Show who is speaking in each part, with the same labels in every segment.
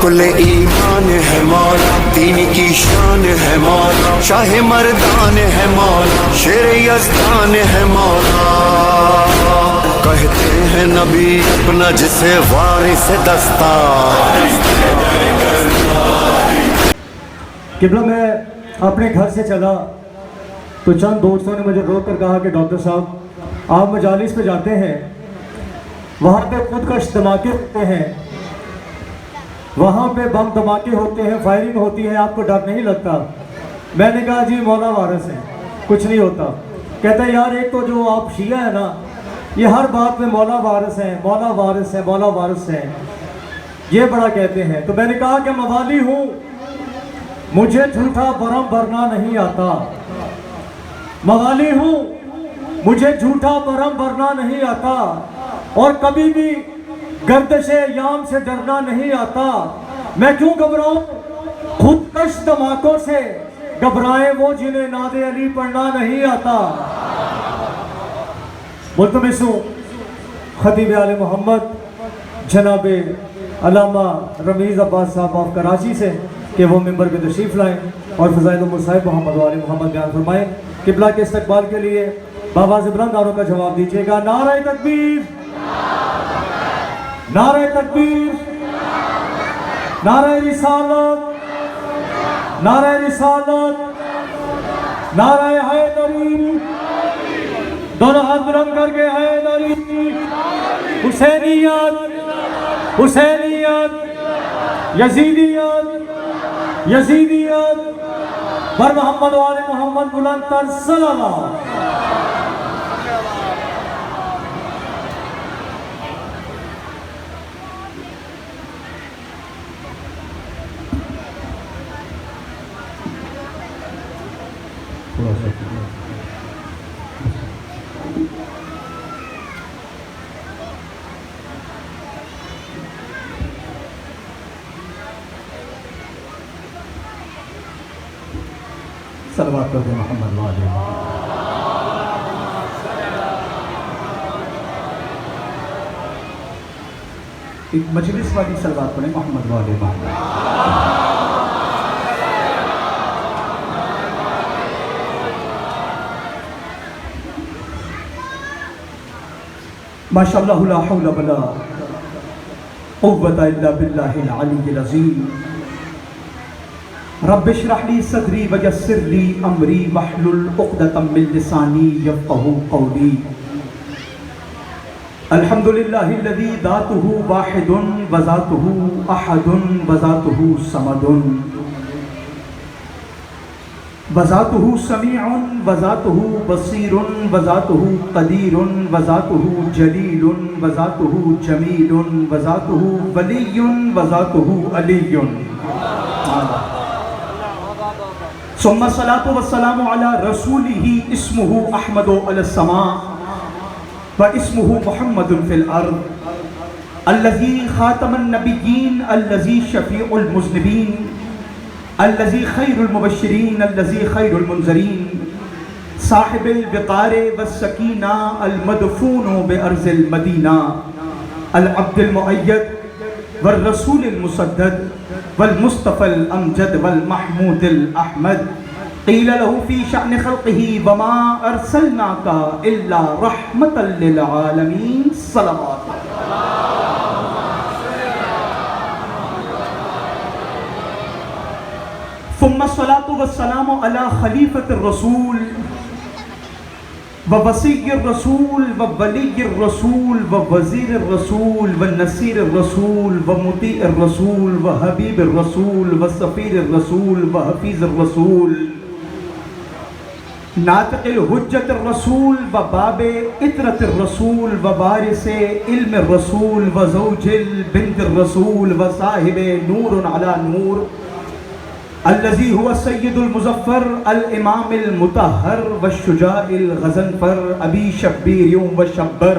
Speaker 1: کل ایمان ہے مولا، دین کی شان ہے مولا، شاہ مردان ہے مولا، شیر یزدان ہے مولا۔ کہتے ہیں نبی اپنا جسے وارث دستار۔
Speaker 2: قبلہ میں اپنے گھر سے چلا تو چند دوستوں نے مجھے روک کر کہا کہ ڈاکٹر صاحب آپ مجالس پہ جاتے ہیں، وہاں پہ خودکش دھماکے ہوتے ہیں، وہاں پہ بم دھماکے ہوتے ہیں، فائرنگ ہوتی ہے، آپ کو ڈر نہیں لگتا؟ میں نے کہا جی مولا وارث ہے، کچھ نہیں ہوتا۔ کہتا ہے یار ایک تو جو آپ شیعہ ہیں نا، یہ ہر بات میں مولا وارث ہے، مولا وارث ہے، مولا وارث ہے، یہ بڑا کہتے ہیں۔ تو میں نے کہا کہ موالی ہوں، مجھے جھوٹا برم بھرنا نہیں آتا، موالی ہوں، مجھے جھوٹا برم بھرنا نہیں آتا، اور کبھی بھی گردش یام سے ڈرنا نہیں آتا۔ میں کیوں گھبراؤں؟ خودکش دھماکوں سے گھبرائے وہ جنہیں ناد علی پڑھنا نہیں آتا۔ ملتمس ہوں خطیب آل محمد جناب علامہ رمیز عباس صاحب آف کراچی سے کہ وہ ممبر پہ تشریف لائیں اور فضائل المصائب محمد وآل محمد بیان فرمائیں۔ قبلہ کے استقبال کے لیے بآواز بلند نعروں کا جواب دیجیے گا۔ نعرہ تکبیر، نعرہ تکبیر، نعرہ رسالت، نعرہ رسالت، نعرہ حیدری، دونوں ہاتھ بلند کر کے حیدری، حسینیت، حسینیت، یزیدیت، یزیدیت، بر محمد وآل محمد بلند تر صلی اللہ۔ صلوات کرتے محمد وآل محمد۔ ایک مجلس والی صلوات پڑھیں محمد وآل محمد۔ ماشاءاللہ لا حول ولا قوة الا باللہ العلی العظیم۔ رب اشرح لي صدری ویسر لي امری واحلل عقدۃ من لسانی یفقهوا قولی۔ الحمد للہ الذی ذاتہ واحد وذاتہ احد وذاتہ صمد وذاتہ سمیع وذاتہ بصیر وذاتہ قدیر وذاتہ جلیل وذاتہ جمیل وذاتہ ولی وذاتہ علی۔ ثم الصلاة والسلام على رسوله اسمه احمد على السماء واسمه محمد في الارض الذي خاتم النبيين الذي شفيع المذنبين الذي خير المبشرين الذي خير المنذرين صاحب الوقار والسكينة المدفون بأرض المدينة العبد المؤيد والرسول المسدد والمصطفى الأمجد والمحمود الأحمد قيل له في شأن خلقه وما أرسلناك إلا رحمة للعالمين صلوات۔ ثم الصلاة والسلام على خليفة الرسول ووصي الرسول وولي الرسول ووزير الرسول والنصير الرسول ومطيع الرسول وحبيب الرسول وسفير الرسول وحفيظ الرسول ناطق الحجة الرسول وباب إطرة الرسول وبارس علم الرسول وزوج البنت الرسول وصاحب نور على نور الذي هو السيد المظفر الامام المطهر والشجاع الغضنفر ابي شبير وشبر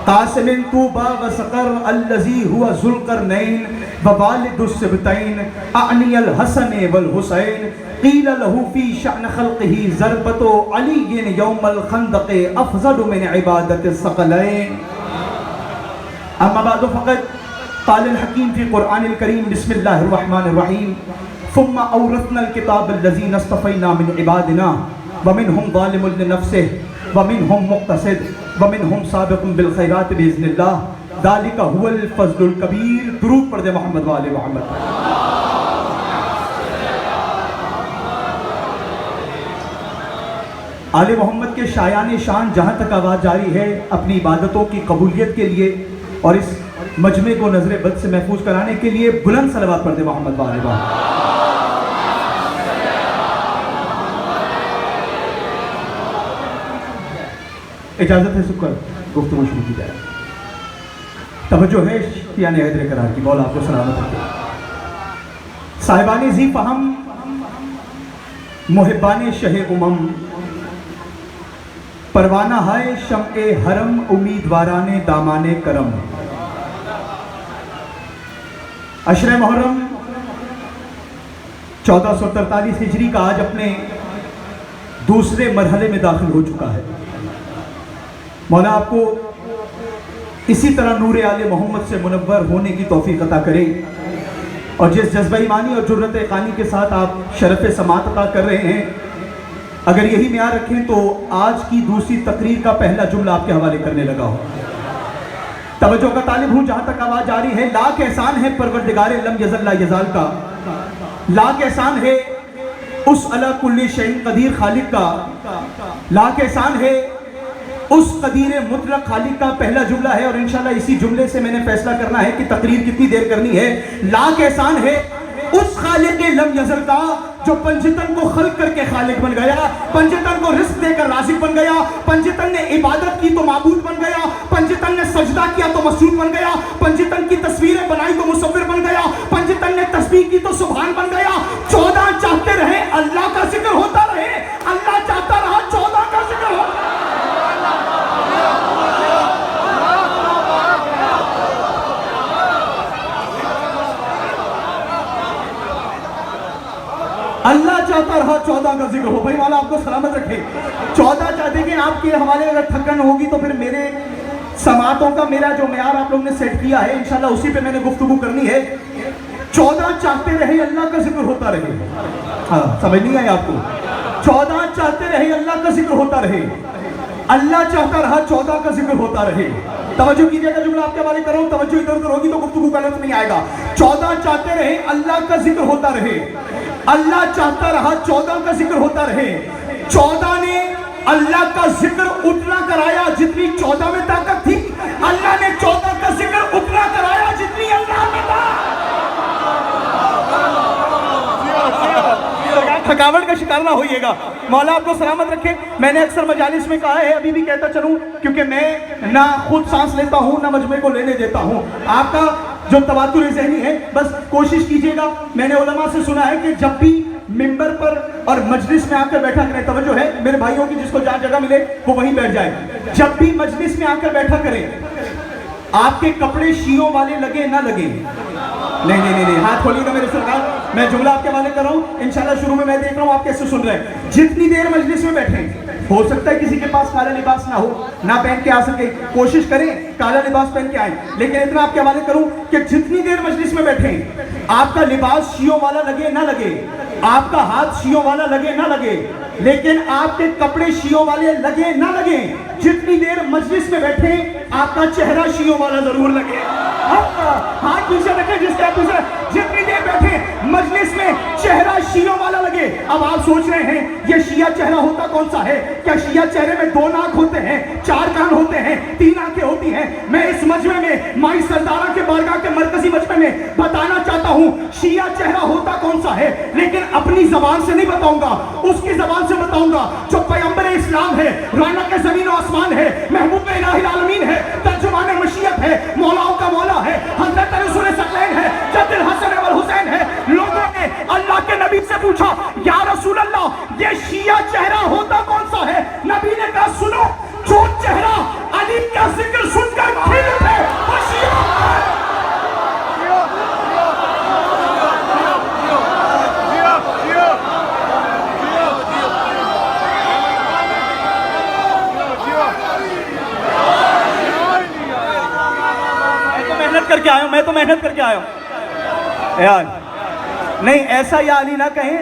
Speaker 2: قاسم طوبى وسقر الذي هو ذو القرنين ووالد السبتين اعني الحسن والحسين قيل له في شأن خلقه ضربة علي يوم الخندق افضل من عبادة الثقلين۔ اما بعد فقد
Speaker 3: قال الحکیم فی قرآن الکریم بسم اللہ الرحمن الرحیم ثم اورثنا الكتاب الذین اصطفینا من عبادنا ومنهم ظالم لنفسه ومنهم مقتصد ومنهم سابق بالخیرات باذن اللہ ذلک هو الفضل الکبیر. درود پڑھ دے محمد و آل محمد. آل محمد کے شایان شان جہاں تک آواز جاری ہے اپنی عبادتوں کی قبولیت کے لیے اور اس مجمع کو نظر بد سے محفوظ کرانے کے لیے بلند صلوات پڑھ دے محمد و آل محمد. اجازت ہے سب کر گفتگو شروع کی جائے. توجہ ہے شیعان حیدر قرار کی. مولا آپ کو سلامت رکھے. صاحبان ذی فہم محبان شہ امم پروانہ ہے شمع حرم امیدواران دامان کرم. عشر محرم 1443 ہجری کا آج اپنے دوسرے مرحلے میں داخل ہو چکا ہے. مولا آپ کو اسی طرح نور آل محمد سے منور ہونے کی توفیق عطا کرے اور جس جذبہ ایمانی اور جرت یقینی کے ساتھ آپ شرف سماعت عطا کر رہے ہیں اگر یہی معیار رکھیں تو آج کی دوسری تقریر کا پہلا جملہ آپ کے حوالے کرنے لگا ہوں. توجہ کا طالب ہوں جہاں تک آواز جاری ہے. لاکھ احسان ہے پروردگار لم یزل لا یزال کا. لاکھ احسان ہے اس علی کل شیء قدیر خالق کا. لاکھ احسان ہے اس قدیر مطلق خالق کا. پہلا جملہ ہے اور انشاءاللہ اسی جملے سے میں نے فیصلہ کرنا ہے کہ تقریر کتنی دیر کرنی ہے. لاکھ احسان ہے اس خالق لم یزل کا جو پنجتن کو خلق کر کے خالق بن گیا, پنجتن کو رزق دے کر رازق بن گیا, پنجتن نے عبادت کی تو معبود بن گیا, پنجتن نے سجدہ کیا تو مسجود بن گیا, پنجتن کی تصویریں بنائی تو مصور بن گیا, پنجتن نے تسبیح کی تو سبحان بن گیا. 14 چاہتے رہے اللہ کا ذکر ہوتا رہے, اللہ چاہتا رہا 14 کا ذکر ہوتا رہے. اللہ چاہتا رہا 14 کا ذکر ہو. بھائی والا آپ کو سلامت رکھے. 14 چاہتے کہ آپ کے حوالے اگر تھکن ہوگی تو پھر میرے سماعتوں کا میرا جو معیار آپ لوگوں نے سیٹ کیا ہے انشاءاللہ اسی پہ میں نے گفتگو کرنی ہے. 14 چاہتے رہے اللہ کا ذکر ہوتا رہے. ہاں سمجھ نہیں آئی آپ کو. 14 چاہتے رہے اللہ کا ذکر ہوتا رہے. اللہ چاہتا رہا 14 کا ذکر ہوتا رہے. توجہ کیجئے گا جملہ آپ کے حوالے کر رہا ہوں. توجہ ادھر ادھر ہوگی تو گفتگو کا لطف نہیں آئے گا. 14 چاہتے رہے اللہ کا ذکر ہوتا رہے. اللہ چاہتا رہا 14 کا ذکر ہوتا رہے. 14 نے اللہ کا ذکر اتنا کرایا جتنی 14 میں طاقت تھی. اللہ نے 14 کا ذکر اتنا کرایا جتنی اللہ میں تھا. تھکاوٹ کا شکار نہ ہوئیے گا. مولا آپ کو سلامت رکھے. میں نے اکثر مجالس میں کہا ہے ابھی بھی کہتا چلوں کیونکہ میں نہ خود سانس لیتا ہوں نہ مجمع کو لینے دیتا ہوں. آپ کا جو تواتر ذہنی ہے بس کوشش کیجئے گا. میں نے علماء سے سنا ہے کہ جب بھی ممبر پر اور مجلس میں آ کر بیٹھا کریں, توجہ ہے میرے بھائیوں کی جس کو جہاں جگہ ملے وہ وہیں بیٹھ جائے. جب بھی مجلس میں آ کر بیٹھا کریں آپ کے کپڑے شیعوں والے لگے نہ لگے. نہیں نہیں نہیں ہاتھ کھولیے گا میرے سرکار. میں جملہ آپ کے حوالے کر رہا ہوں. انشاءاللہ شروع میں دیکھ رہا ہوں آپ کیسے سن رہے ہیں. جتنی دیر مجلس میں بیٹھیں ہو سکتا ہے کسی کے پاس کالا لباس نہ ہو نہ پہن کے آ سکے, کوشش کریں کالا لباس پہن کے آئیں. لیکن اتنا آپ کے حوالے کروں کہ جتنی دیر مجلس میں بیٹھیں آپ کا لباس شیعوں والا لگے نہ لگے, آپ کا ہاتھ شیعوں والا لگے نہ لگے, لیکن آپ کے کپڑے شیعوں والے لگے نہ لگے, جتنی دیر مجلس میں بیٹھیں آپ کا چہرہ شیعوں والا ضرور لگے. ہاتھ پیچھے رکھیں جس کے پیچھے. جتنی دیر بیٹھے مجلس میں چہرہ شیعوں والا لگے. اب آپ سوچ رہے ہیں یہ شیعہ چہرہ ہوتا کون سا ہے؟ کیا شیعہ چہرے میں 2 ناک ہوتے ہیں, 4 کان ہوتے ہیں, 3 آنکھیں ہوتی ہیں؟ میں اس مجمع میں مائی سردارہ کے بارگاہ کے مرکزی مجمع میں بتانا چاہتا ہوں شیعہ چہرہ ہوتا کون سا ہے, لیکن اپنی زبان سے نہیں بتاؤں گا, اس کی زبان سے بتاؤں گا جو پیغمبر اسلام ہے, رونق زمین و آسمان ہے, محبوب الہ العالمین ہے, ترجمان مشیت ہے, مولاؤں کا مولا ہے, حضرت رسول ثقلین ہے, جد الحسن والحسین ہے. لوگوں نے اللہ کے نبی سے پوچھا یا رسول اللہ یہ شیعہ چہرہ ہوتا کون سا ہے؟ نبی نے کہا سنو جو چہرہ علی کا ذکر سن کر کھل اٹھے وہ شیعہ ہے. کر کے آیا ہوں, میں تو تو محنت کر کے آیا ہوں یار. نہیں ایسا یا علی نہ کہیں,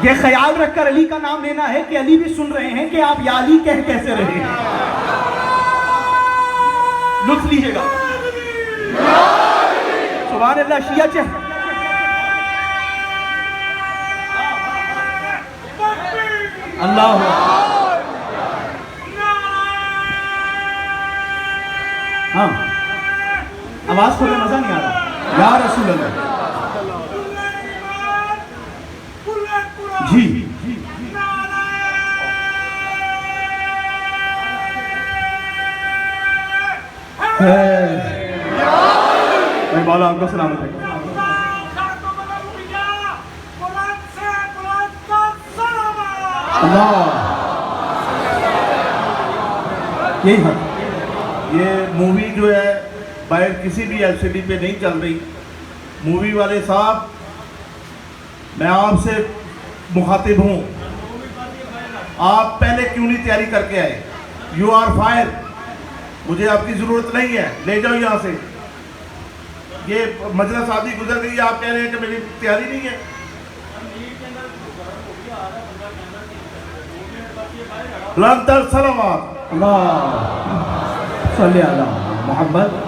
Speaker 3: یہ خیال رکھ کر علی کا نام لینا ہے کہ علی بھی سن رہے ہیں کہ آپ یا علی کہہ کیسے رہے ہیں. لطف لیجئے گا. سبحان اللہ. شیعہ چہ اللہ ہاں آواز کھولے, مزہ نہیں آ رہا. یا رسول اللہ. جی میں مولا آپ کو سلامت ہے. اللہ یہی ہے.
Speaker 4: یہ مووی جو ہے باہر کسی بھی ایل سی ڈی پہ نہیں چل رہی. مووی والے صاحب میں آپ سے مخاطب ہوں, آپ پہلے کیوں نہیں تیاری کر کے آئے؟ یو آر فائر, مجھے آپ کی ضرورت نہیں ہے, لے جاؤ یہاں سے. یہ مجلس آدھی گزر گئی, آپ کہہ رہے ہیں کہ میری تیاری نہیں ہے. بلندر سلامات.
Speaker 3: اللہ صلی اللہ محمد.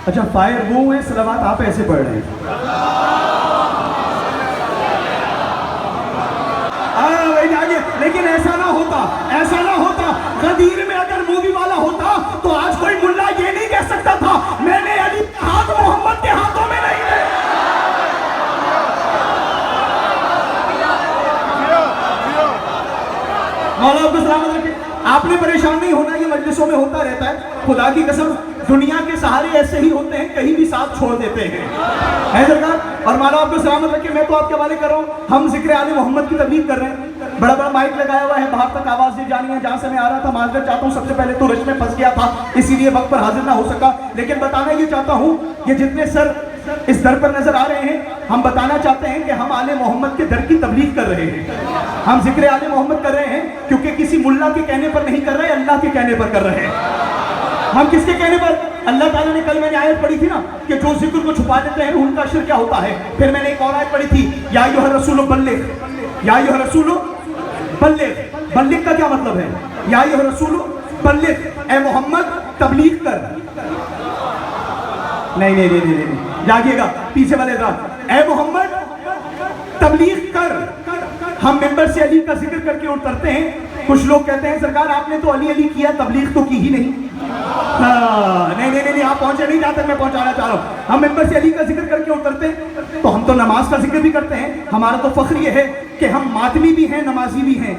Speaker 3: اچھا فائر وہ ہیں, صلوات آپ ایسے پڑھ رہے ہیں. لیکن ایسا نہ ہوتا, ایسا نہ ہوتا. غدیر میں اگر مووی والا ہوتا تو آج کوئی ملا یہ نہیں کہہ سکتا تھا میں نے علی کے ہاتھ محمد کے ہاتھوں میں نہیں لے. مولا آپ کو سلامت رکھے. آپ نے پریشان نہیں ہونا, یہ مجلسوں میں ہوتا رہتا ہے. خدا کی قسم دنیا کے سہارے ایسے ہی ہوتے ہیں, کہیں بھی ساتھ چھوڑ دیتے ہیں. ہے سرکار. اور مولا آپ کو سلامت رکھے. میں تو آپ کے حوالے کر رہا ہوں, ہم ذکر آل محمد کی تبلیغ کر رہے ہیں. بڑا بڑا مائک لگایا ہوا ہے, باہر تک آواز نہیں جانی ہے. جہاں سے میں آ رہا تھا معذرت چاہتا ہوں, سب سے پہلے تو رش میں پھنس گیا تھا, اسی لیے وقت پر حاضر نہ ہو سکا. لیکن بتانا یہ چاہتا ہوں کہ جتنے سر اس در پر نظر آ رہے ہیں, ہم بتانا چاہتے ہیں کہ ہم آل محمد کے در کی تبلیغ کر رہے ہیں. ہم ذکر آل محمد کر رہے ہیں کیونکہ کسی ملا کے کہنے پر نہیں کر رہے, اللہ کے کہنے پر کر رہے ہیں. ہم کس کے کہنے پر؟ اللہ تعالیٰ نے, کل میں نے آیت پڑھی تھی نا کہ جو ذکر کو چھپا دیتے ہیں ان کا شر کیا ہوتا ہے. پھر میں نے ایک اور آیت پڑھی تھی, یا ایھا الرسول بلغ, یا ایھا الرسول بلغ. بلغ کا کیا مطلب ہے؟ یا ایھا الرسول بلغ, اے محمد تبلیغ کر. نہیں نہیں نہیں نہیں, جاگیے گا پیچھے والے ذات. اے محمد تبلیغ کر. ہم ممبر سے علی کا ذکر کر کے اترتے ہیں. کچھ لوگ کہتے ہیں سرکار آپ نے تو علی علی کیا, تبلیغ تو کی ہی نہیں. نہیں نہیں نہیں, آپ پہنچے نہیں جہاں تک میں پہنچانا چاہ رہا ہوں. ہم ممبر سے علی کا ذکر کر کے اترتے ہیں تو ہم تو نماز کا ذکر بھی کرتے ہیں. ہمارا تو فخر یہ ہے کہ ہم ماتمی بھی ہیں, نمازی بھی ہیں.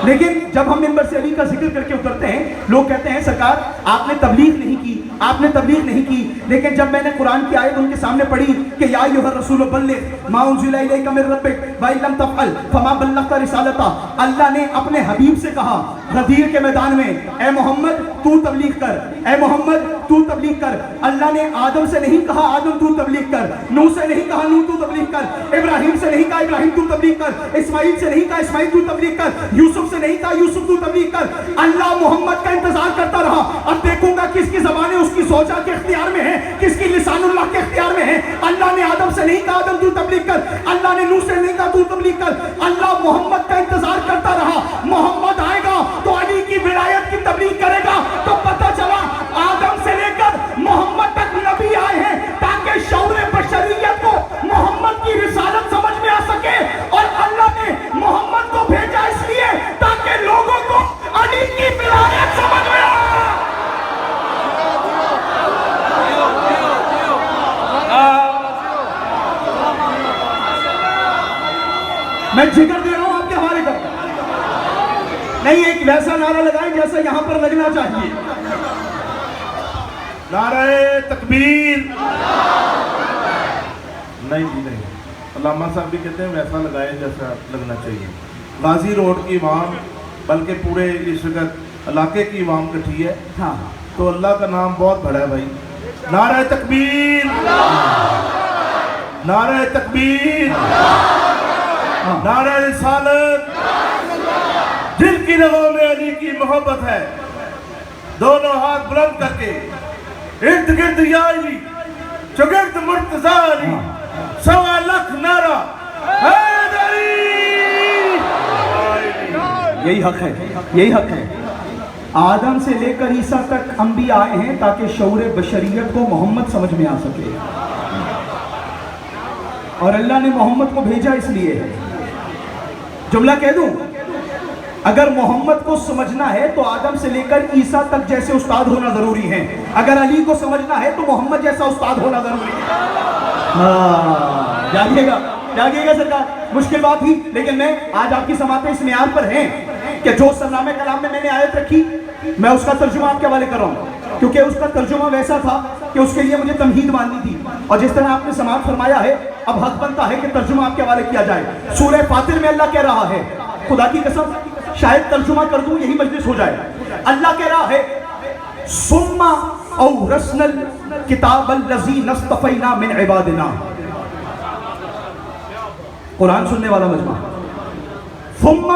Speaker 3: لیکن جب ہم ممبر سے علی کا ذکر کر کے اترتے ہیں, لوگ کہتے ہیں سرکار آپ نے تبلیغ نہیں کی, آپ نے تبلیغ نہیں کی. لیکن جب میں نے قرآن کی آیت ان کے سامنے پڑھی کہ یا ایھا الرسول بلغ ما انزل الیک من ربک وان لم تفعل فما بلغت رسالتہ, اللہ نے اپنے حبیب سے کہا غدیر کے میدان میں, اے محمد تو تبلیغ کر, اے محمد تو تبلیغ کر. اللہ نے آدم سے نہیں کہا آدم تو تبلیغ کر, نوح سے نہیں کہا نوح تو تبلیغ کر, ابراہیم سے نہیں کہا ابراہیم تو تبلیغ کر, اسماعیل سے نہیں کہا اسماعیل تو تبلیغ کر, یوسف سے نہیں کہا یوسف تو تبلیغ کر. اللہ محمد کا انتظار کرتا رہا. اب دیکھوں گا کس کی زبانیں اس کی زوجہ کے اختیار میں ہیں, کس کی لسان اللہ کے اختیار میں ہے. اللہ نے آدم سے نہیں کہا آدم تو تبلیغ کر, اللہ نے نوح سے نہیں کہا تو تبلیغ کر. اللہ محمد کا انتظار کرتا رہا. محمد آئے گا تو علی کی ولایت کی تبلیغ کرے گا. تو پتہ چلا آدم سے لے کر محمد تک نبی آئے ہیں تاکہ شعور بشریت کو محمد کی رسالت سمجھ میں آ سکے. اور اللہ نے محمد کو بھیجا اس لیے تاکہ لوگوں کو علی کی ولایت سمجھ میں آئے. میں جگر دے رہا ہوں آپ کے حوالے کر. نہیں ایک ویسا نعرہ لگائیں جیسا یہاں پر لگنا چاہیے.
Speaker 4: نعرہ تکبیر. نہیں جی نہیں, علامہ صاحب بھی کہتے ہیں ویسا لگائیں جیسا لگنا چاہیے. غازی روڈ کی عوام بلکہ پورے اس وقت علاقے کی عوام کٹھی ہے.
Speaker 3: ہاں
Speaker 4: تو اللہ کا نام بہت بڑا ہے بھائی. نعرہ تکبیر, نعرہ تکبیر, نعرہ رسالت. جن کی رگوں میں علی کی محبت ہے دونوں ہاتھ بلند کر کے ارد گرد یاری چگرد مرتضاری سوا لکھ نعرہ حیدری.
Speaker 3: یہی حق ہے، یہی حق ہے. آدم سے لے کر عیسیٰ تک انبیاء آئے ہیں تاکہ شعور بشریت کو محمد سمجھ میں آ سکے، اور اللہ نے محمد کو بھیجا اس لیے ہے. جملہ کہہ دوں، اگر محمد کو سمجھنا ہے تو آدم سے لے کر عیسیٰ تک جیسے استاد ہونا ضروری ہے. اگر علی کو سمجھنا ہے تو محمد جیسا استاد ہونا ضروری ہے. جاگیے گا، جاگیے گا سرکار. مشکل بات تھی، لیکن میں آج آپ کی سماعتیں اس معیار پر ہیں کہ جو سرنامہ کلام میں میں نے آیت رکھی، میں اس کا ترجمہ آپ کے حوالے کر رہا ہوں، کیونکہ اس کا ترجمہ ویسا تھا کہ اس کے لیے مجھے تمہید ماننی تھی، اور جس طرح آپ نے سماعت فرمایا ہے اب حق بنتا ہے کہ ترجمہ آپ کے حوالے کیا جائے. سورہ فاطر میں اللہ کہہ رہا ہے، خدا کی قسم شاید ترجمہ کر دوں یہی مجلس ہو جائے. اللہ کہہ رہا ہے ثم اورثنا الکتاب الذی اصطفینا من عبادنا. قرآن سننے والا مجمع. ثم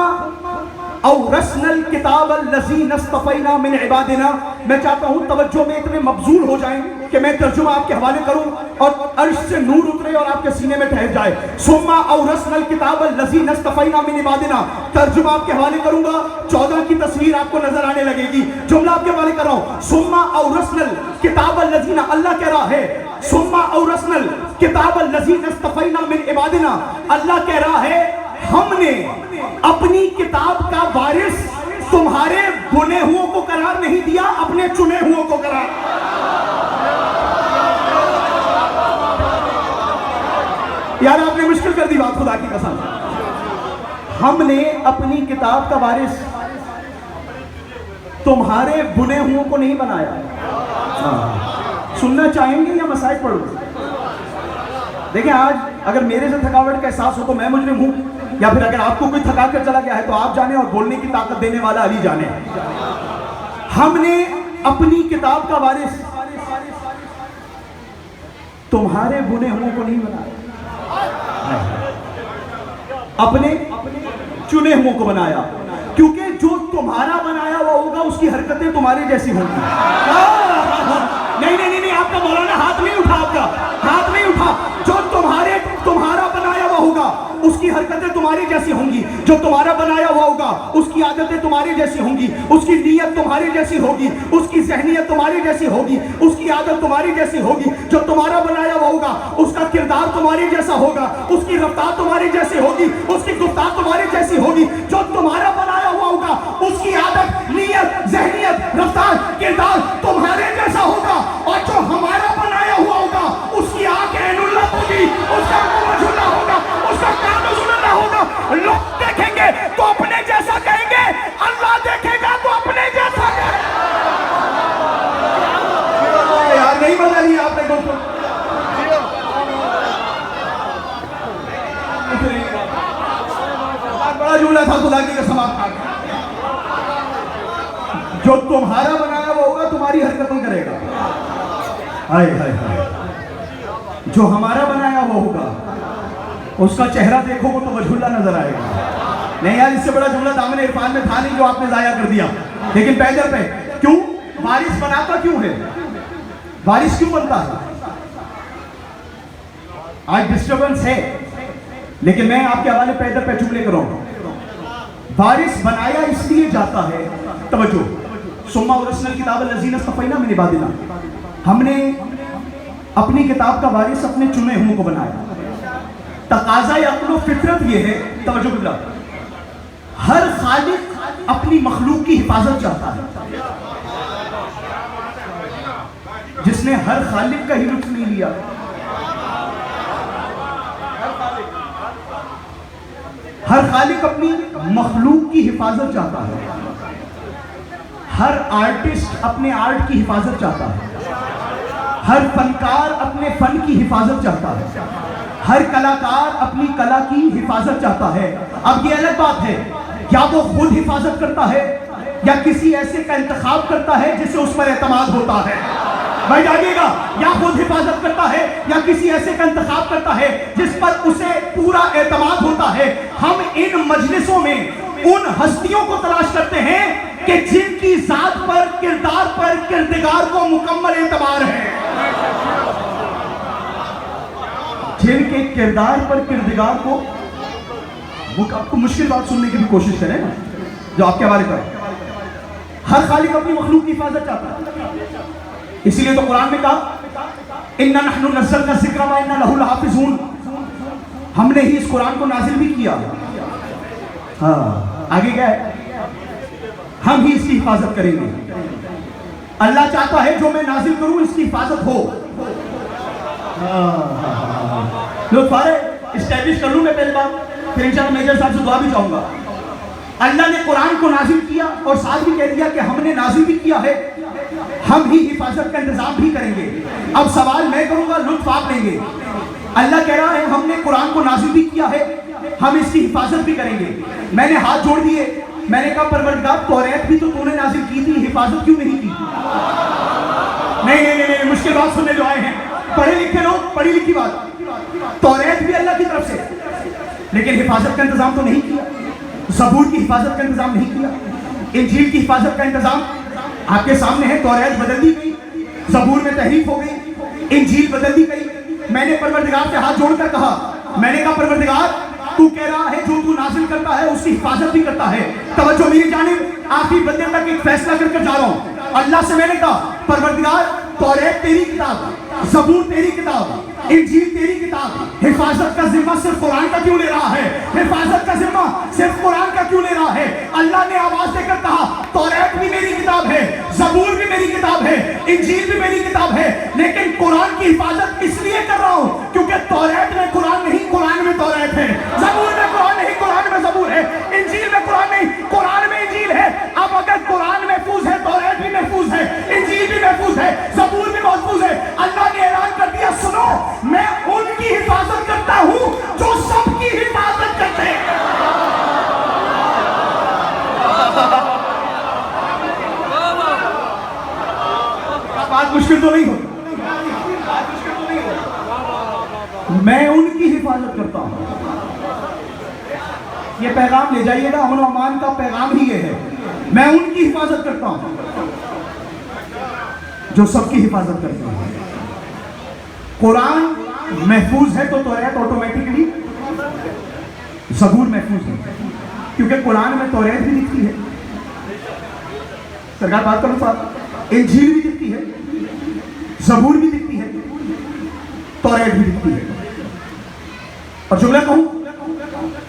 Speaker 3: اورثنا الکتاب الذی اصطفینا من عبادنا. میں چاہتا ہوں توجہ میں اتنے مبذول ہو جائیں کہ میں ترجمہ آپ کے حوالے کروں اور عرش سے نور اترے اور آپ کے سینے میں ٹھہر جائے. ثم اورثنا الکتاب الذی اصطفینا من عبادنا. ترجمہ آپ کے حوالے کروں گا، 14 کی تصویر آپ کو نظر آنے لگے گی. جملہ آپ کے حوالے کر رہا ہوں، ثم اورثنا الکتاب الذی. اللہ کہہ رہا ہے ثم اورثنا الکتاب الذی اصطفینا من عبادنا. اللہ کہہ رہا ہے ہم نے اپنی کتاب کا وارث تمہارے بنے ہوں کو قرار نہیں دیا، اپنے چنے ہوں کو قرار. یار آپ نے مشکل کر دی بات، خدا کی قسم. ہم نے اپنی کتاب کا وارث تمہارے بنے ہوں کو نہیں بنایا. سننا چاہیں گے یا مسائل پڑھوں؟ دیکھیں آج اگر میرے سے تھکاوٹ کا احساس ہو تو میں مجرم ہوں، یا پھر اگر آپ کو کوئی تھکا کر چلا گیا ہے تو آپ جانے، اور بولنے کی طاقت دینے والا علی جانے. ہم نے اپنی کتاب کا وارث تمہارے بنے ہوں کو نہیں بنایا، اپنے چنے ہوں کو بنایا. کیونکہ جو تمہارا بنایا ہوا ہوگا اس کی حرکتیں تمہارے جیسی ہوں گی. نہیں نہیں نہیں، آپ کا مولانا ہاتھ نہیں اٹھا، آپ کا ہاتھ نہیں اٹھا. جو تمہارا بنایا ہوا ہوگا اس کی حرکتیں تمہاری جیسی ہوں گی. جو تمہارا بنایا ہوا ہوگا اس کی عادتیں تمہاری جیسی ہوں گی. اس کی نیت تمہاری جیسی ہوگی، اس کی ذہنیت تمہاری جیسی ہوگی، اس کی عادت تمہاری جیسی ہوگی. جو تمہارا بنایا ہوا ہوگا اس کا کردار تمہاری جیسا ہوگا، اس کی رفتار تمہاری جیسی ہوگی، اس کی گفتار تمہاری جیسی ہوگی. جو تمہارا بنایا ہوا ہوگا اس کی عادت، نیت، ذہنیت، رفتار، کردار تمہارے جیسا ہوگا. اور جو ہمارا بنایا ہوا ہوگا اس کی آنکھ عین اللہ ہوگی، اس کا منہ مجھولا ہوگا، اس کا کان مجھولا ہوگا. لوگ دیکھیں گے تو اپنے جیسا کہیں گے، اللہ دیکھے گا تو اپنے جیسا کہیں گے. یار نہیں بنا لیا آپ نے دوستوں. بڑا جملہ تھا، خدا کی قسم. جو تمہارا بنایا وہ ہوگا تمہاری حرکتیں کرے گا. ہائے ہائے ہائے. جو ہمارا بنایا وہ ہوگا اس کا چہرہ دیکھو وہ تو وجہ اللہ نظر آئے گا. نہیں یار اس سے بڑا جملہ دامن عرفان میں تھا نہیں جو آپ نے ضائع کر دیا. لیکن پیدل پہ کیوں وارث بناتا کیوں ہے؟ وارث کیوں بنتا ہے؟ آج ڈسٹربنس ہے لیکن میں آپ کے حوالے پیدل پہ جملے کر رہا ہوں. وارث بنایا اس لیے جاتا ہے، توجہ، ثم اورثنا الکتاب الذی اصطفینا من عبادنا. ہم نے اپنی کتاب کا وارث اپنے چنے ہوں کو بنایا. تقاضۂ عقل و فطرت یہ ہے، توجہ بلا، ہر خالق اپنی مخلوق کی حفاظت چاہتا ہے. جس نے ہر خالق کا ہی لطف نہیں لیا، ہر خالق اپنی مخلوق کی حفاظت چاہتا ہے. ہر آرٹسٹ اپنے آرٹ کی حفاظت چاہتا ہے. ہر فنکار اپنے فن کی حفاظت چاہتا ہے. ہر کلاکار اپنی کلا کی حفاظت چاہتا ہے. اب یہ الگ بات ہے یا وہ خود حفاظت کرتا ہے یا کسی ایسے کا انتخاب کرتا ہے جسے اس پر اعتماد ہوتا ہے. بھائی جانیے گا، یا خود حفاظت کرتا ہے یا کسی ایسے کا انتخاب کرتا ہے جس پر اسے پورا اعتماد ہوتا ہے. ہم ان مجلسوں میں ان ہستیوں کو تلاش کرتے ہیں کہ جن کی ذات پر، کردار پر، کردگار کو مکمل اعتبار ہے، جن کے کردار پر، کردگار کو آپ کو مشکل بات سننے کی بھی کوشش کریں نا جو آپ کے حوالے پر، ہر خالق اپنی مخلوق کی حفاظت چاہتا ہے، اسی لیے تو قرآن میں کہا اِنَّا نَحْنُ نَزَّلْنَا الذِّكْرَ وَإِنَّا لَهُ لَحَافِظُونَ، ہم نے ہی اس قرآن کو نازل بھی کیا، ہاں آگے کیا ہے، ہم ہی اس کی حفاظت کریں گے، اللہ چاہتا ہے جو میں نازل کروں اس کی حفاظت ہو، لوگ سارے اسٹیبلش کر لوں میں پہلے بات، پھر انشاءاللہ میجر صاحب سے دعا بھی چاہوں گا۔ اللہ نے قرآن کو نازل کیا اور ساتھ بھی کہہ دیا کہ ہم نے نازل بھی کیا ہے، ہم ہی حفاظت کا انتظام بھی کریں گے۔ اب سوال میں کروں گا، لطف آپ لیں گے۔ اللہ کہہ رہا ہے ہم نے قرآن کو نازل بھی کیا ہے، ہم اس کی حفاظت بھی کریں گے۔ میں نے ہاتھ جوڑ دیے، میں نے کہا پروردگار توریت بھی تو نے نازل کی تھی، حفاظت کیوں نہیں کی؟ نہیں، مشکل بات سننے جو آئے ہیں، پڑھے لکھے لوگ، پڑھی لکھی بات، توریت بھی اللہ کی طرف سے، لیکن حفاظت کا انتظام تو نہیں کیا، زبور کی حفاظت کا انتظام نہیں کیا، انجیل کی حفاظت کا انتظام آپ کے سامنے ہے۔ توریت بدل دی گئی، زبور میں تحریف ہو گئی، انجیل بدل دی گئی۔ میں نے پروردگار سے ہاتھ جوڑ کر کہا، میں نے کہا پروردگار تو کہہ رہا ہے جو تو نازل کرتا ہے اس کی حفاظت بھی کرتا ہے، توجہ میری جانب، آخری بندے تک ایک فیصلہ کر کر جا رہا ہوں۔ اللہ سے میں نے کہا پروردگار توریت تیری کتاب، زبور تیری کتاب، انجیل تیری کتاب، حفاظت کا ذمہ صرف قرآن کا کیوں لے رہا ہے؟ حفاظت کا ذمہ صرف قرآن کا کیوں لے رہا ہے؟ اللہ نے آواز دے کر کہا توریت بھی میری کتاب ہے، زبور بھی میری کتاب ہے، انجیل بھی میری کتاب ہے، لیکن قرآن کی حفاظت اس لیے کر رہا ہوں کیونکہ توریت میں قرآن نہیں، قرآن میں توریت ہے، زبور میں قرآن نہیں، قرآن میں زبور ہے، انجیل میں قرآن نہیں، قرآن میں انجیل ہے۔ اب اگر قرآن محفوظ ہے، توریت بھی محفوظ ہے، انجیل بھی محفوظ ہے، زبور بھی محفوظ ہے۔ اللہ نے اعلان کر دیا سنو میں ان کی حفاظت کرتا ہوں جو سب کی حفاظت کرتے ہیں۔ بات مشکل تو نہیں ہو، میں ان کی حفاظت کرتا ہوں۔ یہ پیغام لے جائیے گا، امن و امان کا پیغام ہی یہ ہے، میں ان کی حفاظت کرتا ہوں جو سب کی حفاظت کرتے ہیں۔ قرآن محفوظ ہے تو توریت آٹومیٹکلی، زبور محفوظ ہے کیونکہ قرآن میں توریت بھی دکھتی ہے، سرکار بات کرو صاحب، انجیل بھی دکھتی ہے، زبور بھی دکھتی ہے، توریت بھی دکھتی ہے۔ اور جملہ کہوں،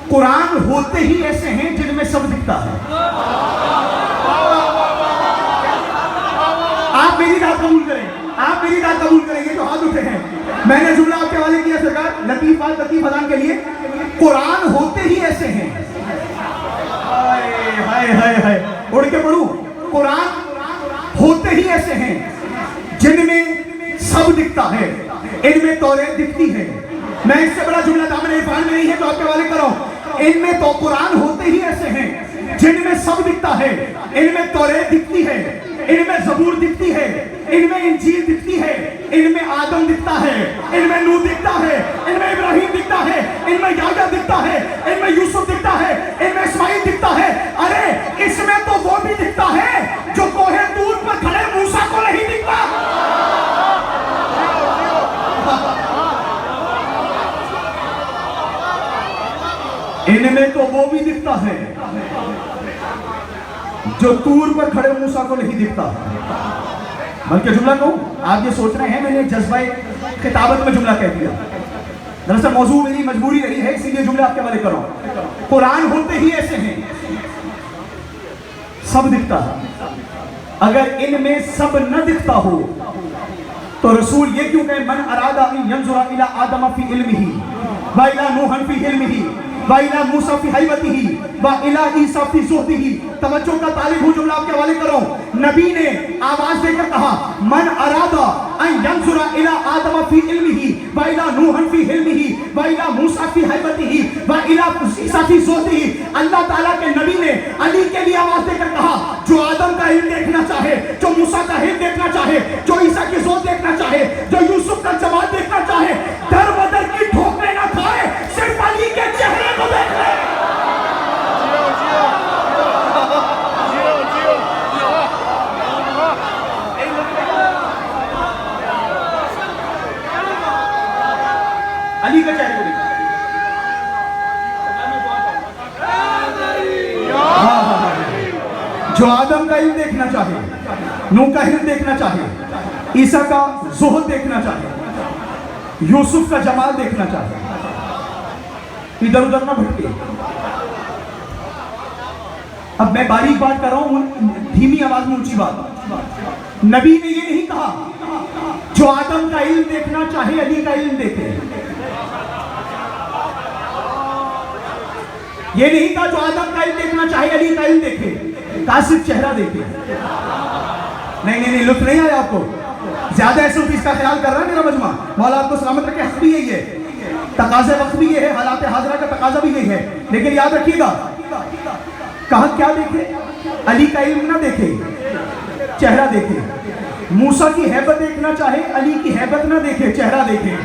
Speaker 3: قرآن ہوتے ہی ایسے ہیں جن میں سب دکھتا ہے۔ آپ میری بات قبول کریں، آپ میری بات قبول کریں گے جو ہاتھ اٹھے ہیں۔ میں نے جملہ آپ کے حوالے کیا سرکار، لطیف بات لطیف اذان کے لیے، قرآن ہوتے ہی ایسے ہیں، ہائے ہائے ہائے اڑ کے پڑھوں، قرآن ہوتے ہی ایسے ہیں جن میں سب دکھتا ہے، ان میں توریت دکھتی ہے۔ میں اس سے بڑا جملہ دامن عرفان میں نہیں ہے تو آپ کے حوالے کر رہا ہوں، ان میں تو قرآن ہوتے ہی ایسے ہیں جن میں سب دکھتا ہے، ان میں توریت دکھتی ہے، ان میں زبور دکھتی ہے، ان میں انجیل دکھتی ہے، ان میں آدم دکھتا ہے، ان میں نوح دکھتا ہے، ان میں ابراہیم دکھتا ہے، ان میں یحییٰ دکھتا ہے، ان میں یوسف دکھتا ہے، ان میں اسماعیل دکھتا ہے۔ ارے اس میں تو وہ بھی دکھتا ہے جو کوہ طور پر کھڑے موسیٰ کو نہیں دکھتا۔ ان میں تو وہ بھی دکھتا ہے جو طور پر کھڑے موسیٰ کو نہیں دکھتا۔ بلکہ جملہ کہوں، آپ یہ سوچ رہے ہیں میں نے جذبہ خطابت میں جملہ کہہ دیا، دراصل موضوع میری مجبوری رہی ہے، اسی لیے جملے آپ کے حوالے کر رہا ہوں۔ قرآن ہوتے ہی ایسے ہیں، سب دکھتا ہے، اگر ان میں سب نہ دکھتا ہو تو رسول یہ کیوں کہ من ارادہ ان ینظر الی آدم فی علمہ وَإِلَى نُوحٍ فِي حِلْمِهِ وَإِلَى مُوسَىٰ فِي حَیْبَتِهِ وَإِلَى عِیسیٰ فِی زُہدِهِ۔ توجہ کا طالب ہوں، جملہ آپ کے حوالے کر رہا ہوں۔ نبی نے آواز دے کر کہا من ارادہ ان ینظر الی آدم فی علمہ وَإِلَى نُوحٍ فِی حِلْمِهِ وَإِلَى مُوسَىٰ فِی حَیْبَتِهِ وَإِلَى عِیسیٰ فِی زُہدِهِ۔ اللہ تعالیٰ کے نبی نے علی کے لیے آواز دے کر کہا جو آدم کا علم دیکھنا چاہے، جو موسیٰ کا علم دیکھنا چاہے، جو عیسیٰ کی زود دیکھنا چاہے، جو یوسف کا جمال دیکھنا چاہے، در بدر کی ٹھوکریں نہ کھائے، صرف علی کے چہرے کو دیکھ لے۔ علی کے چہرے کو دیکھیں. جو آدم کا علم دیکھنا چاہے, نوح کا علم دیکھنا چاہے, عیسیٰ کا زہد دیکھنا چاہے, یوسف کا جمال دیکھنا چاہے, ادھر ادھر نہ بھٹکے. اب میں باریک بات کر رہا ہوں, دھیمی آواز میں اونچی بات. نبی نے یہ نہیں کہا جو آدم کا علم دیکھنا چاہے علی کا علم دیکھے. یہ نہیں کہا جو آدم کا علم دیکھنا چاہے علی کا علم دیکھے, کہا صرف چہرہ دیکھے. نہیں, لطف نہیں آیا آپ کو؟ زیادہ ایسے اس کا خیال کر رہا ہے میرا مجمع. مولا آپ کو سلامت رکھے. حق بھی یہی ہے, تقاضے وقت بھی یہ ہے, حالات حاضرہ کا تقاضا بھی یہی ہے. لیکن یاد رکھیے گا, کہاں کیا دیکھے؟ علی کا علم نہ دیکھے, چہرہ دیکھے. موسیٰ کی ہیبت دیکھنا چاہے علی کی ہیبت نہ دیکھے, چہرہ دیکھے.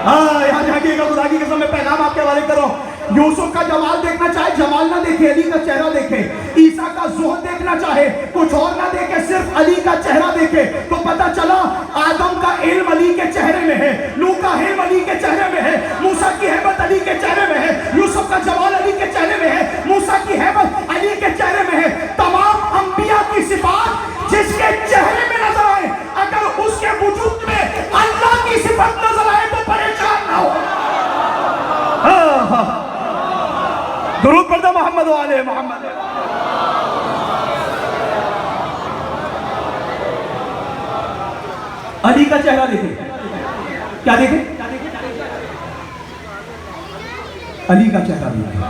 Speaker 3: یہاں جھانکیے گا, خدا کی قسم میں پیغام آپ کے حوالے کرو. یوسف کا جمال دیکھنا چاہے جمال نہ دیکھے, علی کا چہرہ دیکھے. عیسیٰ کا زہد دیکھنا چاہے کچھ اور نہ دیکھے, صرف علی کا چہرہ دیکھے. تو پتہ چلا آدم کا علم علی کے چہرے میں ہے, نوح کا علم علی کے چہرے میں ہے, موسیٰ کی ہیبت علی کے چہرے میں ہے, یوسف کا جمال علی کے چہرے میں ہے, موسیٰ کی ہیبت علی کے چہرے میں ہے. تمام انبیاء کی صفات جس کے چہرے میں نظر آئے, اگر اس کے وجود میں اللہ کی صفت نظر آئے تو پریشان نہ ہو. درود پڑھتا محمد و آلہ محمد. علی کا چہرہ دیکھیں. کیا دیکھیں؟ علی کا چہرہ دیکھیں.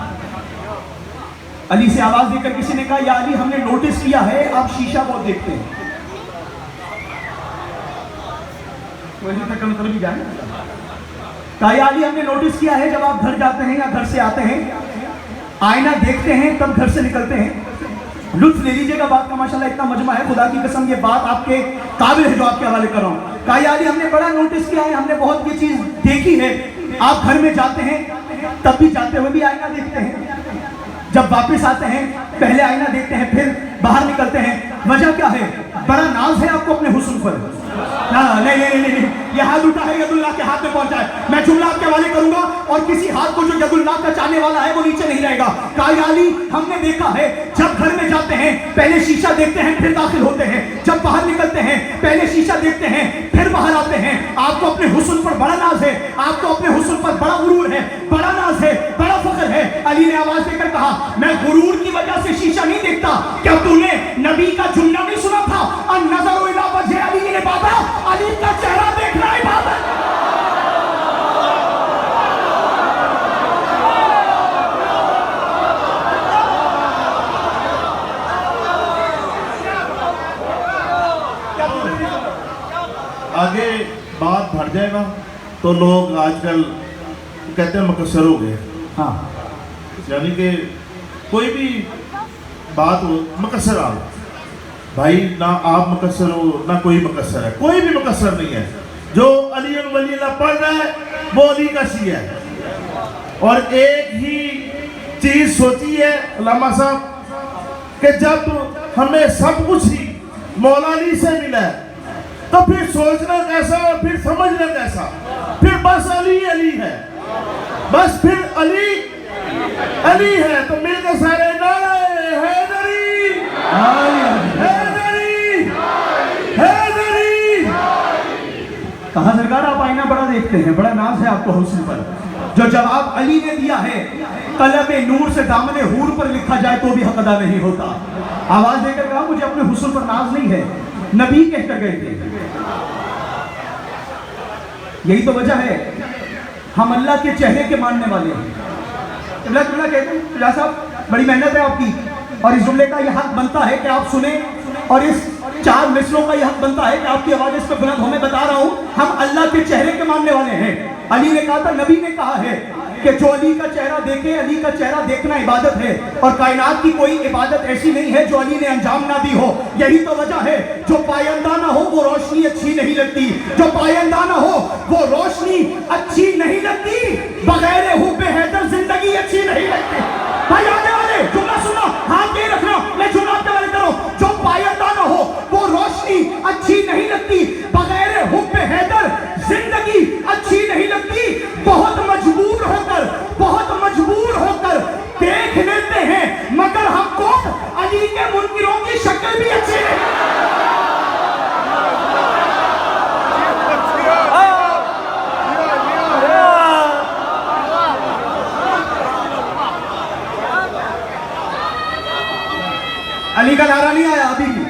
Speaker 3: علی سے آواز دے کر کسی نے کہا, یا علی ہم نے نوٹس کیا ہے آپ شیشہ بہت دیکھتے ہیں. کہا یا علی ہم نے نوٹس کیا ہے جب آپ گھر جاتے ہیں یا گھر سے آتے ہیں آئینہ دیکھتے ہیں تب گھر سے نکلتے ہیں. لطف لے لیجئے گا بات کا, ماشاءاللہ اتنا مجمع ہے, خدا کی قسم یہ بات آپ کے قابل ہے جو آپ کے حوالے کر رہا ہوں. کہا یا علی ہم نے بڑا نوٹس کیا ہے, ہم نے بہت یہ چیز دیکھی ہے, آپ گھر میں جاتے ہیں تب بھی جاتے ہوئے بھی آئینہ دیکھتے ہیں, جب واپس آتے ہیں پہلے آئینہ دیکھتے ہیں پھر باہر نکلتے ہیں. وجہ کیا ہے؟ بڑا ناز ہے آپ کو اپنے حسن پر. نہیں, یہ ہاتھ اٹھا ہے ید اللہ کے ہاتھ میں پہنچا ہے. میں جملہ آپ کے حوالے کروں گا اور کسی ہاتھ کو جو ید اللہ کا چاہنے والا ہے وہ نیچے نہیں رہے گا. کہا یا علی ہم نے دیکھا ہے جب گھر میں جاتے ہیں پہلے شیشہ دیکھتے ہیں پھر داخل ہوتے ہیں, جب باہر نکلتے ہیں پہلے شیشہ دیکھتے ہیں پھر باہر آتے ہیں. آپ کو اپنے حسن پر بڑا ناز ہے, آپ کو اپنے حسن پر بڑا غرور ہے, بڑا ناز ہے, بڑا فخر ہے. علی نے آواز دے کر کہا میں غرور کی وجہ سے شیشہ نہیں دیکھتا. کیا تو نے نبی کا جملہ نہیں سنا تھا, النظر الی وجہ علی عبادت, علی کا چہرہ دیکھنا عبادت.
Speaker 4: آگے بات بڑھ جائے گا تو لوگ آج کل کہتے ہیں مقصر ہو گئے.
Speaker 3: ہاں,
Speaker 4: یعنی کہ کوئی بھی بات ہو مقصر آ بھائی, نہ آپ مقصر ہو نہ کوئی مقصر ہے, کوئی بھی مقصر نہیں ہے. جو علی ولی اللہ پڑھ رہا ہے وہ علی کا شیعہ ہے. اور ایک ہی چیز سوچی ہے علامہ صاحب کہ جب ہمیں سب کچھ ہی مولا علی سے ملا ہے تو پھر سوچنا کیسا اور پھر سمجھنا کیسا. پھر بس علی علی ہے, بس پھر علی علی ہے. تو مل کے سارے نعرہ حیدری حیدری حیدری.
Speaker 3: کہا سرکار آپ آئینہ بڑا دیکھتے ہیں, بڑا ناز ہے آپ کو حسن پر. جو جواب علی نے دیا ہے قلم نور سے دامن حور پر لکھا جائے تو بھی حق ادا نہیں ہوتا. آواز دے کر کہا مجھے اپنے حسن پر ناز نہیں ہے, نبی کہہ کر گئے تھے. یہی تو وجہ ہے ہم اللہ کے چہرے کے ماننے والے ہیں. جملہ کہتے ہیں فلاح صاحب بڑی محنت ہے آپ کی, اور اس جملے کا یہ حق بنتا ہے کہ آپ سنیں, اور اس 4 مصروں کا یہ حق بنتا ہے کہ آپ کی آواز اس پہ بلند ہو. میں بتا رہا ہوں ہم اللہ کے چہرے کے ماننے والے ہیں. علی نے کہا تھا, نبی نے کہا ہے کہ جو علی کا چہرہ دیکھے, علی کا چہرہ دیکھنا عبادت ہے, اور کائنات کی کوئی عبادت ایسی نہیں ہے جو علی نے انجام نہ دی ہو. یہی تو وجہ ہے جو پائندہ نہ ہو وہ روشنی اچھی نہیں لگتی, جو پائندہ نہ ہو وہ روشنی اچھی نہیں لگتی. بغیر حب حیدر زندگی اچھی نہیں لگتی. بھائی آنے والے جملہ سنو, ہاتھ یہ رکھنا, میں جملہ آپ کے والے کروں. جو پائندہ نہ ہو وہ روشنی اچھی نہیں لگتی, بغیر حب حیدر زندگی اچھی نہیں لگتی. بہت کا نعرہ نہیں آیا ابھی بھی.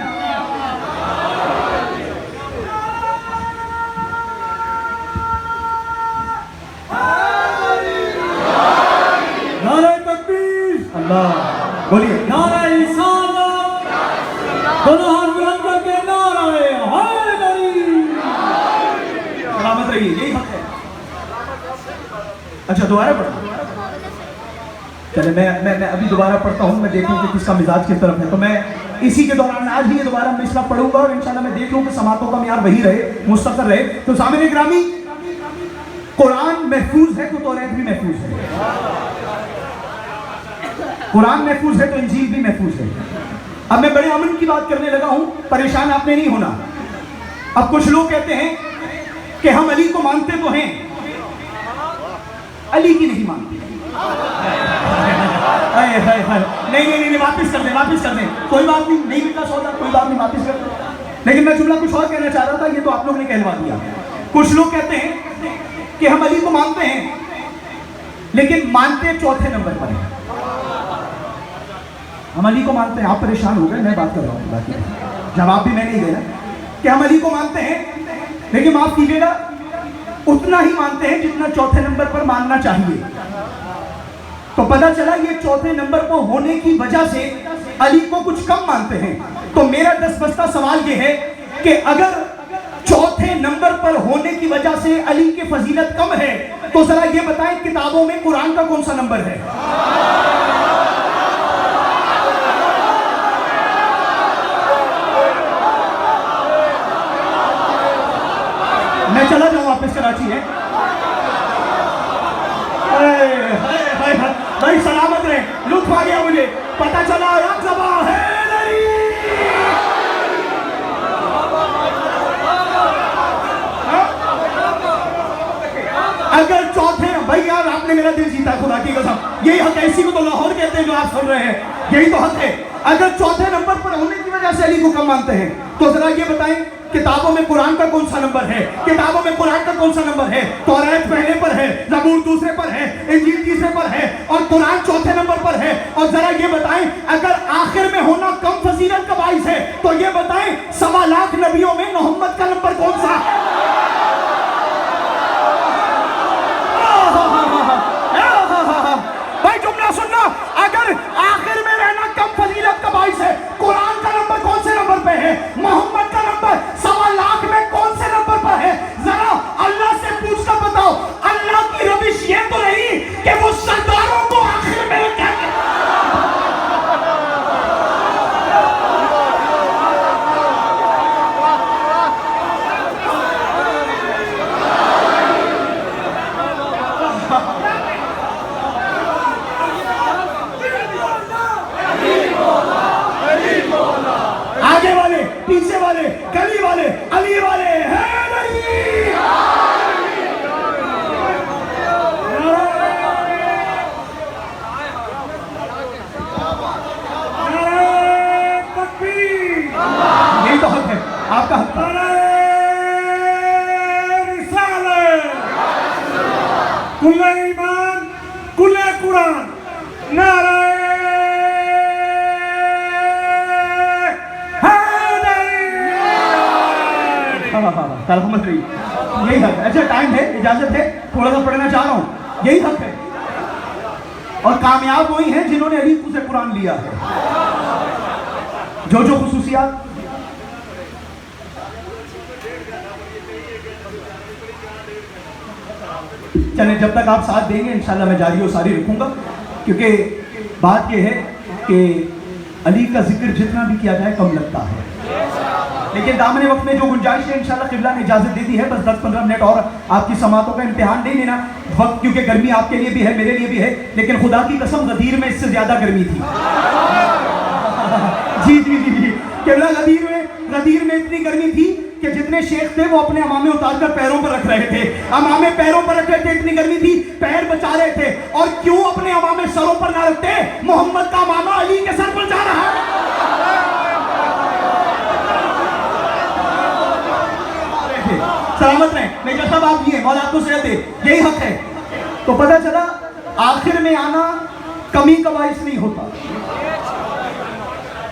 Speaker 2: نعرہ تکبیر،
Speaker 3: اللہ بولیے.
Speaker 2: نعرہ رسالت، دونوں ہاتھ بلند کر کے نعرہ حیدری.
Speaker 3: سلامت رہیے، یہی حق ہے. اچھا دوبارہ پڑھا. چلے میں ابھی دوبارہ پڑھتا ہوں، میں دیکھوں کہ کس کا مزاج کس طرف ہے. تو میں اسی کے دوران آج بھی یہ دوبارہ مسئلہ پڑھوں گا اور انشاءاللہ میں دیکھ لوں کہ سماعتوں کا معیار وہی رہے، مستقر رہے. تو سامعین گرامی، قرآن محفوظ ہے تو توریت بھی محفوظ ہے. قرآن محفوظ ہے تو انجیل بھی محفوظ ہے. اب میں بڑے امن کی بات کرنے لگا ہوں، پریشان آپ نے نہیں ہونا. اب کچھ لوگ کہتے ہیں کہ ہم علی کو مانتے تو ہیں، علی کی نہیں مانتے. نہیں واپس کر دیں کوئی بات نہیں ملتا سودا، کوئی بات نہیں، واپس کر دیں. لیکن میں جملہ کچھ اور کہنا چاہ رہا تھا، یہ تو آپ لوگ نے کہلوا دیا. کچھ لوگ کہتے ہیں کہ ہم علی کو مانتے ہیں لیکن مانتے چوتھے نمبر پر ہیں. ہم علی کو مانتے ہیں، آپ پریشان ہو گئے، میں بات کر رہا ہوں، باقی جواب بھی میں نہیں دینا. کہ ہم علی کو مانتے ہیں لیکن معاف کیجیے گا اتنا ہی مانتے ہیں جتنا چوتھے نمبر پر ماننا چاہیے. تو پتا چلا یہ چوتھے نمبر پر ہونے کی وجہ سے علی کو کچھ کم مانتے ہیں. تو میرا دس بستہ سوال یہ ہے کہ اگر چوتھے نمبر پر ہونے کی وجہ سے علی کی فضیلت کم ہے تو ذرا یہ بتائیں کتابوں میں قرآن کا کون سا نمبر ہے؟ میں چلا جاؤں واپس کراچی ہے. بھائی سلامت رہے، لطف آ گیا مجھے، پتا چلا یک زباں حیدری. اگر چوتھے بھائی یار آپ نے میرا دل جیتا خدا کی قسم، یہی حق ہے. اسی کو تو لاہور کہتے ہیں جو آپ سن رہے ہیں، یہی تو حق ہے. اگر چوتھے نمبر پر ہونے کی وجہ سے علی کو کم مانتے ہیں تو ذرا یہ بتائیں کتابوں میں قرآن کا کون سا نمبر ہے؟ کتابوں میں قرآن کا کون سا نمبر ہے؟ توریت پہلے پر ہے، زبور دوسرے پر ہے، انجیل تیسرے پر ہے اور قرآن چوتھے نمبر پر ہے. اور ذرا یہ بتائیں اگر آخر میں ہونا کم فضیلت کا باعث ہے تو یہ بتائیں 1.25 لاکھ نبیوں میں محمد کا نمبر کون سا؟ بھائی جملہ سننا، اگر آخر میں رہنا کم فضیلت کا باعث ہے، قرآن کا نمبر کون سے نمبر پہ ہے؟ محمد کا نمبر 1.25 لاکھ میں کون سے نمبر پر ہے؟ ذرا اللہ سے پوچھ کر بتاؤ. اللہ کی روش یہ تو نہیں کہ وہ سرداروں کو آخر میں رکھے. آگے والے، پیچھے والے، گلی والے، علی والے، حیدری. یہی تو حق ہے، آپ کا حق ہے.
Speaker 2: کل ایمان، کل قرآن، نعرہ
Speaker 3: سلامت رہی، یہی حق ہے. اچھا ٹائم ہے، اجازت ہے، تھوڑا سا پڑھنا چاہ رہا ہوں. یہی حق ہے اور کامیاب وہی ہیں جنہوں نے علی سے قرآن لیا ہے. جو خصوصیات چلیں جب تک آپ ساتھ دیں گے انشاءاللہ میں جاری و ساری رکھوں گا، کیونکہ بات یہ ہے کہ علی کا ذکر جتنا بھی کیا جائے کم لگتا ہے. لیکن دامن وقت میں جو گنجائش ہے انشاءاللہ قبلہ نے اجازت دے دی ہے، بس 10-15 منٹ اور آپ کی سماعتوں کا امتحان نہیں لینا وقت، کیونکہ گرمی آپ کے لیے بھی ہے، میرے لیے بھی ہے، لیکن خدا کی قسم غدیر میں اس سے زیادہ گرمی تھی. جی قبلہ غدیر میں اتنی گرمی تھی کہ جتنے شیخ تھے وہ اپنے امامے اتار کر پیروں پر رکھ رہے تھے. امامے پیروں پر رکھ رہے تھے، اتنی گرمی تھی، پیر بچا رہے تھے. اور کیوں اپنے امامے سروں پر نہ رکھتے؟ محمد کا امامہ علی کے سر پر جا رہا ہے. سلامت رہیں میجر صاحب، آپ یہ مولا آپ کو صحت دے، یہی حق ہے. تو پتہ چلا آخر میں آنا کمی کا باعث نہیں ہوتا.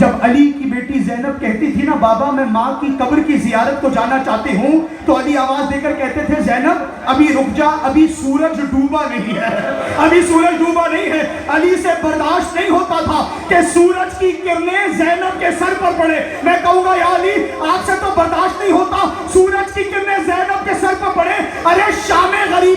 Speaker 3: جب علی کی بیٹی زینب کہتی تھی نا بابا میں ماں کی قبر کی زیارت کو جانا چاہتی ہوں، تو علی آواز دے کر کہتے تھے زینب ابھی رک جا، ابھی سورج ڈوبا نہیں ہے، ابھی سورج ڈوبا نہیں ہے۔ علی سے برداشت نہیں ہوتا تھا کہ سورج کی کرنیں زینب کے سر پر پڑے۔ میں کہوں گا یا علی آپ سے تو برداشت نہیں ہوتا سورج کی کرنیں زینب کے سر پر پڑے۔ ارے شام غریب